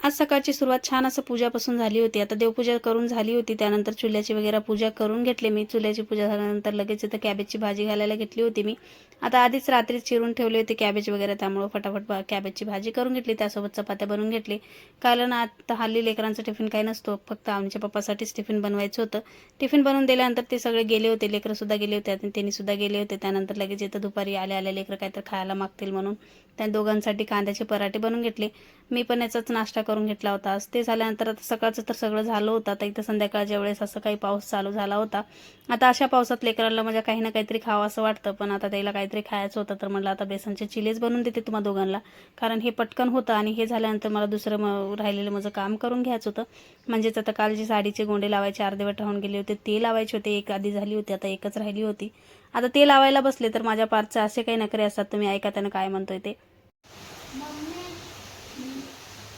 आज सकाळची सुरुवात छान असं पूजापासून झाली होती. आता देवपूजा करून झाली होती. त्यानंतर चुल्याची वगैरे पूजा करून घेतली मी. चुल्याची पूजा झाल्यानंतर लगेच इथं कॅबेजची भाजी घालायला घेतली होती मी. आता आधीच रात्री चिरून ठेवले होते कॅबेज वगैरे, त्यामुळे फटाफट कॅबेजची भाजी करून घेतली. त्यासोबत चपात्या बनवून घेतली. कारण आता हल्ली लेकरांचा टिफिन काही नसतो, फक्त आमच्या पप्पासाठीच टिफिन बनवायचं होतं. टिफिन बनवून दिल्यानंतर ते सगळे गेले होते, लेकरंसुद्धा गेले होते आणि त्यांनीसुद्धा गेले होते. त्यानंतर लगेच इथं दुपारी आल्या लेकरं काहीतरी खायला मागतील म्हणून त्या दोघांसाठी कांद्याचे पराठे बनवून घेतले. मी पण याचाच नाश्ता करून घेतला होता आज. ते झाल्यानंतर आता सकाळचं तर सगळं झालं होतं. आता इथं संध्याकाळच्या वेळेस असं काही पाऊस चालू झाला होता. आता अशा पावसात लेकरांना म्हणजे काही ना काहीतरी खावं असं वाटतं, पण आता त्याला काहीतरी खायचं होतं तर म्हटलं आता बेसनचे चिलेच बनवून देते तुम्हा दोघांना, कारण हे पटकन होतं आणि हे झाल्यानंतर मला दुसरं राहिलेलं माझं काम करून घ्यायचं होतं. म्हणजेच आता काल जे साडीचे गोंडे लावायचे अर्धवट राहून गेले होते ते लावायचे होते. एक आधी झाली होती, आता एकच राहिली होती. आता ते लावायला बसले तर माझ्या पार्टचे असे काही नखरे असतात. तुम्ही ऐका त्यानं काय म्हणतोय ते.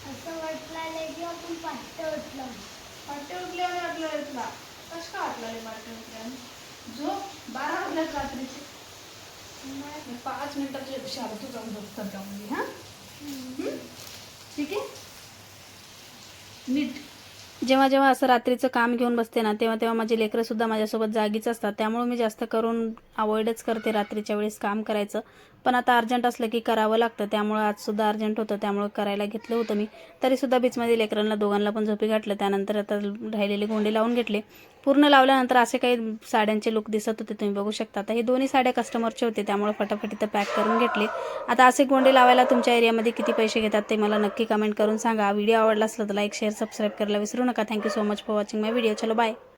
असं वाटलं की आपण पाट्टे उठलं आणि आपल्याला इथला कश का वाटला रे पाट्टे उठल्या जो 12 वाजल्यात रात्रीचे 5 मिनिटाच्या शाळा तू जाऊन झोपतात का म्हणजे हां ठीक आहे नीट. जेव्हा जेव्हा असं रात्रीचं काम घेऊन बसते ना, तेव्हा तेव्हा माझे लेकरंसुद्धा माझ्यासोबत जागीच असतात. त्यामुळे मी जास्त करून अवॉइडच करते रात्रीच्या वेळेस काम करायचं. पण आता अर्जंट असलं की करावं लागतं, त्यामुळं आजसुद्धा अर्जंट होतं, त्यामुळं करायला घेतलं होतं मी. तरीसुद्धा बीचमध्ये लेकरांना दोघांना पण झोपी घातलं. त्यानंतर आता राहिलेले गोंडे लावून घेतले. पूर्ण लावल्यानंतर असे काही साड्यांचे लुक दिसत होते, तुम्ही बघू शकता. आता हे दोन्ही साड्या कस्टमरचे होते, त्यामुळे फटाफट इथं पॅक करून घेतले. आता असे गोंडे लावायला तुमच्या एरियामध्ये किती पैसे घेतात ते मला नक्की कमेंट करून सांगा. व्हिडिओ आवडला असला तर लाईक शेअर सबस्क्राईब करायला विसरू नका. Thank you so much for watching my video. चलो बाय.